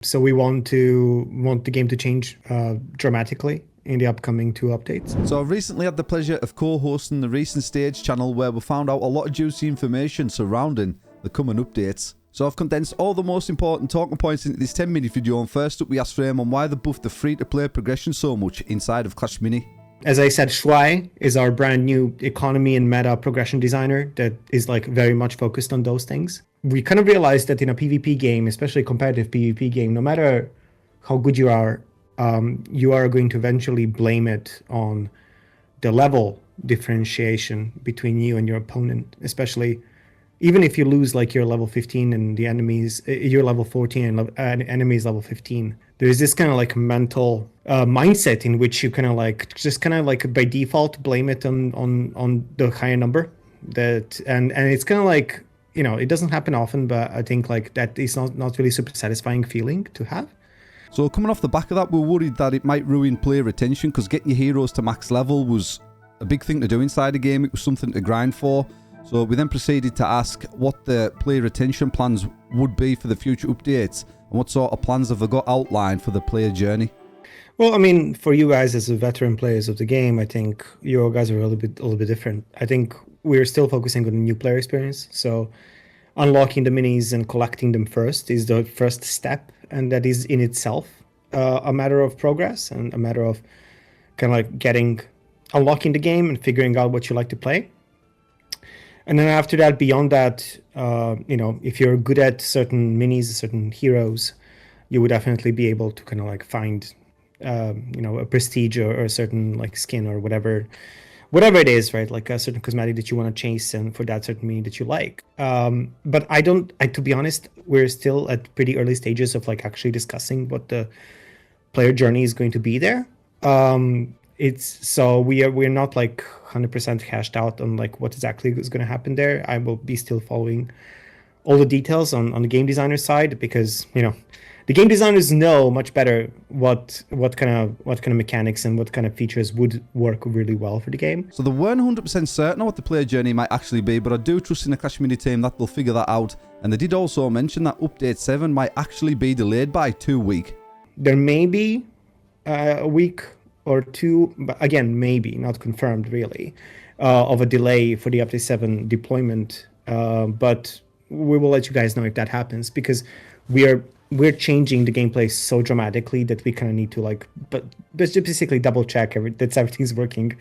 So we want the game to change dramatically in the upcoming 2 updates. So I've recently had the pleasure of co-hosting the recent stage channel where we found out a lot of juicy information surrounding the coming updates. So I've condensed all the most important talking points into this 10-minute video, and first up we asked Frame on why they buffed the free-to-play progression so much inside of Clash Mini. As I said, Shuai is our brand new economy and meta progression designer that is like very much focused on those things. We kind of realized that in a PvP game, especially a competitive PvP game, no matter how good you are going to eventually blame it on the level differentiation between you and your opponent, especially even if you lose like you're level 15 and the enemies, you're level 14 and enemies level 15. There's this kind of like mental mindset in which you kind of like just kind of like by default blame it on the higher number. And it's kind of like, you know, it doesn't happen often, but I think like that is not really super satisfying feeling to have. So coming off the back of that, we're worried that it might ruin player retention because getting your heroes to max level was a big thing to do inside the game. It was something to grind for. So we then proceeded to ask what the player retention plans would be for the future updates and what sort of plans have they got outlined for the player journey. Well, I mean, for you guys as the veteran players of the game, I think you guys are a little bit different. I think we're still focusing on the new player experience. So unlocking the minis and collecting them first is the first step, and that is in itself a matter of progress and a matter of kind of like unlocking the game and figuring out what you like to play. And then after that, beyond that, you know, if you're good at certain minis, certain heroes, you would definitely be able to kind of like find, you know, a prestige or a certain like skin or whatever it is, right? Like a certain cosmetic that you want to chase and for that certain mini that you like. But to be honest, we're still at pretty early stages of like actually discussing what the player journey is going to be there. We're not like 100% hashed out on like what exactly is going to happen there. I will be still following all the details on the game designer side because, you know, the game designers know much better what kind of mechanics and what kind of features would work really well for the game. So they weren't 100% certain on what the player journey might actually be, but I do trust in the Clash Mini team that they'll figure that out. And they did also mention that update 7 might actually be delayed by 2 weeks. There may be a week or 2, but again, maybe not confirmed really, of a delay for the update 7 deployment. But we will let you guys know if that happens because we're changing the gameplay so dramatically that we kind of need to like, but just basically double check that everything's working,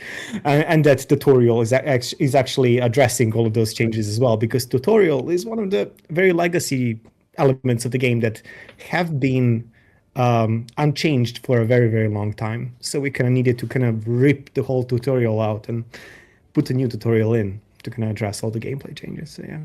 and that tutorial is actually addressing all of those changes as well, because tutorial is one of the very legacy elements of the game that have been unchanged for a very, very long time. So we kind of needed to kind of rip the whole tutorial out and put a new tutorial in to kind of address all the gameplay changes. So yeah.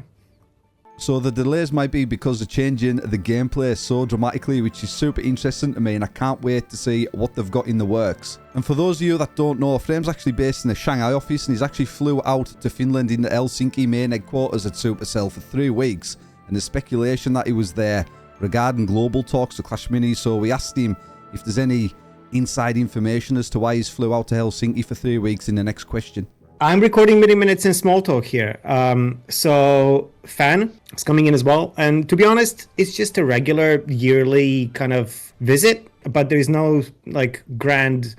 So the delays might be because they're changing the gameplay so dramatically, which is super interesting to me, and I can't wait to see what they've got in the works. And for those of you that don't know, Frame's actually based in the Shanghai office, and he's actually flew out to Finland in the Helsinki main headquarters at Supercell for 3 weeks, and there's speculation that he was there regarding global talks to Clash Minis. So we asked him if there's any inside information as to why he's flew out to Helsinki for 3 weeks in the next question. I'm recording mini minutes in small talk here. So Fan is coming in as well. And to be honest, it's just a regular yearly kind of visit, but there's no like grand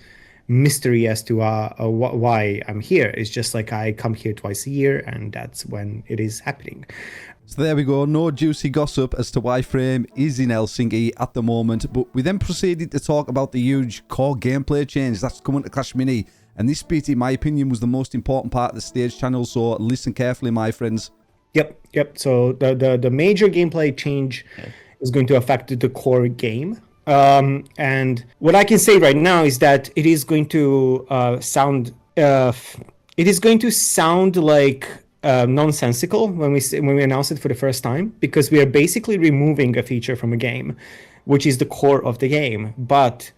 mystery as to why I'm here. It's just like I come here twice a year and that's when it is happening. So there we go, no juicy gossip as to why Frame is in Helsinki at the moment, but we then proceeded to talk about the huge core gameplay change that's coming to Clash Mini, and this bit, in my opinion, was the most important part of the stage channel, so listen carefully, my friends. Yep. So the major gameplay change is going to affect the core game. And what I can say right now is that it is going to sound like nonsensical when we announce it for the first time, because we are basically removing a feature from a game, which is the core of the game. But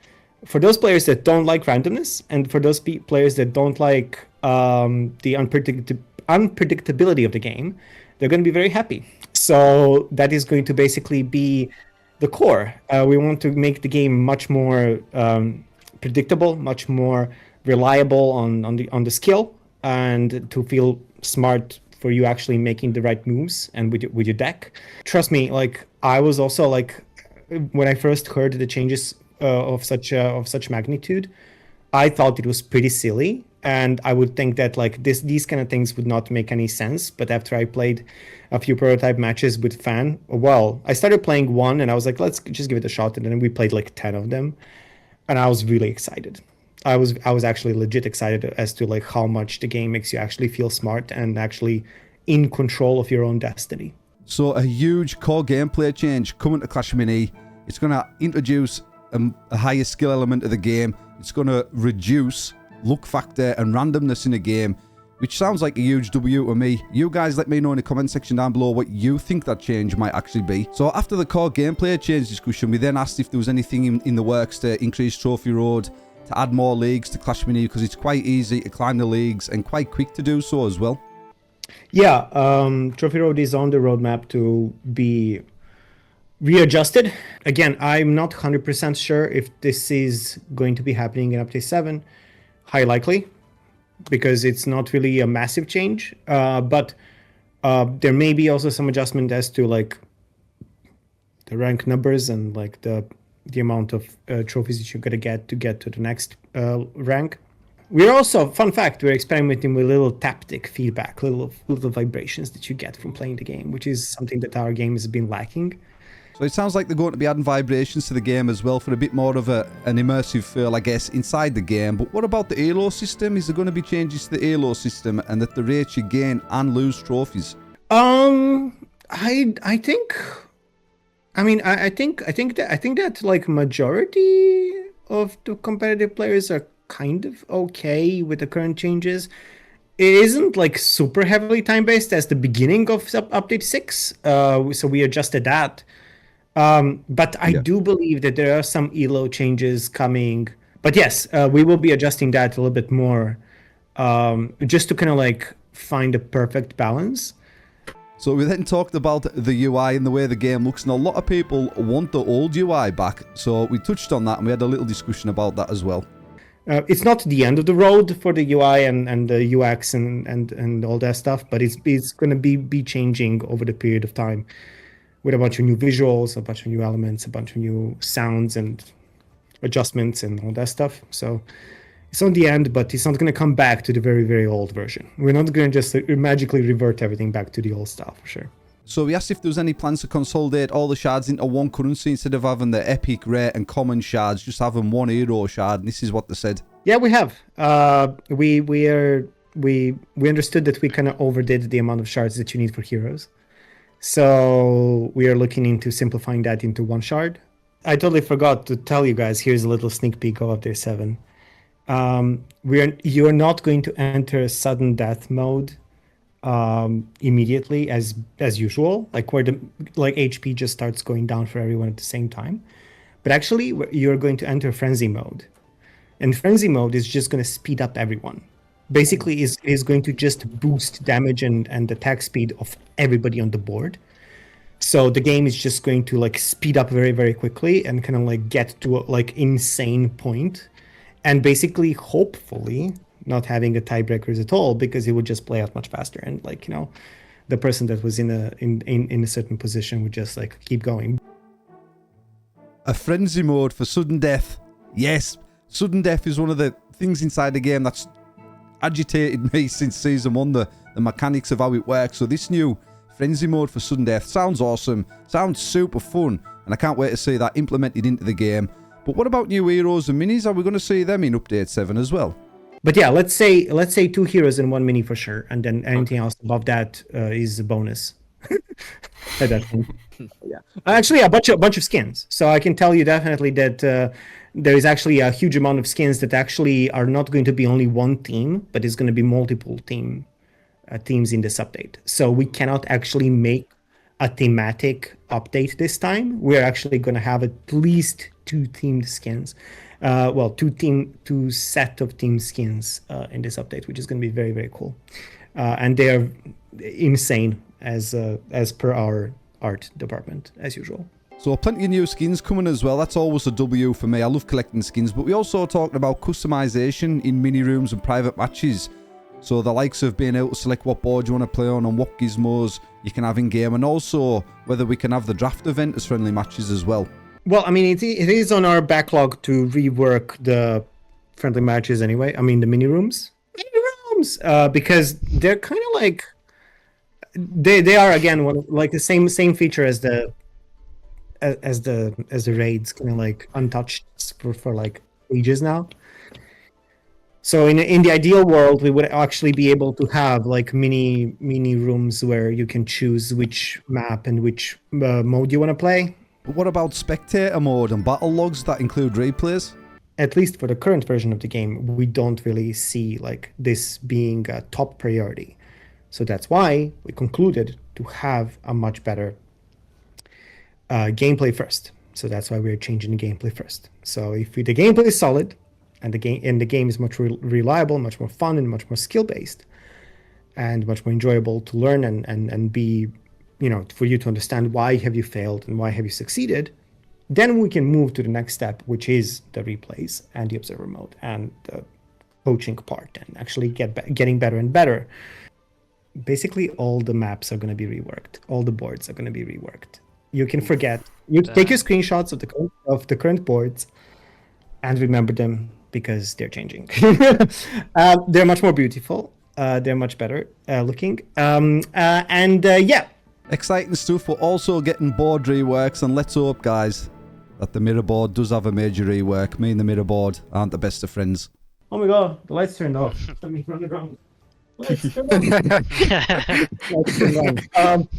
for those players that don't like randomness, and for those players that don't like the unpredictability of the game, they're going to be very happy. So that is going to basically be the core. We want to make the game much more predictable, much more reliable on the skill, and to feel smart for you actually making the right moves and with your deck. Trust me, like I was also like when I first heard the changes of such magnitude, I thought it was pretty silly, and I would think that like these kind of things would not make any sense. But after I played a few prototype matches with Fan, well, I started playing one, and I was like, let's just give it a shot, and then we played like 10 of them, and I was really excited. I was actually legit excited as to like how much the game makes you actually feel smart and actually in control of your own destiny. So a huge core gameplay change coming to Clash Mini. It's going to introduce a higher skill element of the game. It's going to reduce luck factor and randomness in the game, which sounds like a huge W to me. You guys let me know in the comment section down below what you think that change might actually be. So after the core gameplay change discussion, we then asked if there was anything in the works to increase Trophy Road, to add more leagues to Clash Mini, because it's quite easy to climb the leagues and quite quick to do so as well. Yeah, Trophy Road is on the roadmap to be readjusted. Again, I'm not 100% sure if this is going to be happening in Update 7. High likely, because it's not really a massive change. But there may be also some adjustment as to like the rank numbers and like the amount of trophies that you're gonna get to the next rank. We're also, fun fact, we're experimenting with little taptic feedback, little vibrations that you get from playing the game, which is something that our game has been lacking. So it sounds like they're going to be adding vibrations to the game as well for a bit more of an immersive feel, I guess, inside the game. But what about the Elo system? Is there going to be changes to the Elo system and that the rates you gain and lose trophies? I think, I mean, I think that like majority of the competitive players are kind of okay with the current changes. It isn't like super heavily time-based as the beginning of update 6, so we adjusted that. But I do believe that there are some ELO changes coming. But yes, we will be adjusting that a little bit more, just to kind of like find a perfect balance. So we then talked about the UI and the way the game looks, and a lot of people want the old UI back. So we touched on that, and we had a little discussion about that as well. It's not the end of the road for the UI and the UX and all that stuff, but it's going to be changing over the period of time with a bunch of new visuals, a bunch of new elements, a bunch of new sounds and adjustments and all that stuff. So it's on the end, but it's not going to come back to the very, very old version. We're not going to just magically revert everything back to the old style for sure. So we asked if there was any plans to consolidate all the shards into one currency instead of having the epic, rare, and common shards, just having one hero shard. And this is what they said. Yeah, we have. We understood that we kind of overdid the amount of shards that you need for heroes. So we are looking into simplifying that into one shard. I totally forgot to tell you guys. Here's a little sneak peek of Update 7. You're not going to enter sudden death mode immediately as usual, like where the HP just starts going down for everyone at the same time. But actually, you're going to enter frenzy mode, and frenzy mode is just going to speed up everyone. Basically, is going to just boost damage and attack speed of everybody on the board. So the game is just going to like speed up very, very quickly and kind of like get to a like insane point, and basically, hopefully, not having a tiebreakers at all, because it would just play out much faster, and like, you know, the person that was in a certain position would just like keep going. A frenzy mode for sudden death. Yes, sudden death is one of the things inside the game that's agitated me since season 1, the mechanics of how it works. So this new frenzy mode for sudden death sounds awesome, sounds super fun, and I can't wait to see that implemented into the game. But what about new heroes and minis? Are we going to see them in Update 7 as well? But yeah, let's say 2 heroes and 1 mini for sure, and then anything else above that is a bonus. At that point. Yeah, actually a bunch of skins. So I can tell you definitely that there is actually a huge amount of skins that actually are not going to be only one theme, but it's going to be multiple themes in this update. So we cannot actually make a thematic update this time. We're actually going to have at least 2 themed skins. Well, 2 set of team skins in this update, which is going to be very, very cool. And they are insane as per our art department, as usual. So plenty of new skins coming as well. That's always a W for me. I love collecting skins, but we also talked about customization in mini rooms and private matches. So the likes of being able to select what board you want to play on and what gizmos you can have in game, and also whether we can have the draft event as friendly matches as well. Well, I mean, it is on our backlog to rework the friendly matches anyway. I mean, the mini rooms, because they're kind of like they are again like the same feature as the raids, kind of like untouched for like ages now. So in the ideal world, we would actually be able to have like mini rooms where you can choose which map and which mode you want to play. But what about spectator mode and battle logs that include replays? At least for the current version of the game, we don't really see like this being a top priority. So that's why we concluded to have a much better gameplay first. So that's why we're changing the gameplay first. So if the gameplay is solid, and the game is much reliable, much more fun, and much more skill based, and much more enjoyable to learn and be, for you to understand why have you failed and why have you succeeded, then we can move to the next step, which is the replays and the observer mode and the coaching part, and actually getting better and better. Basically, all the maps are going to be reworked. All the boards are going to be reworked. You can forget. You take your screenshots of the current boards and remember them, because they're changing. They're much more beautiful. They're much better looking. Yeah. Exciting stuff. We're also getting board reworks, and let's hope, guys, that the mirror board does have a major rework. Me and the mirror board aren't the best of friends. Oh my god, the lights turned off. Let me run around. Lights turned off. Lights turned on.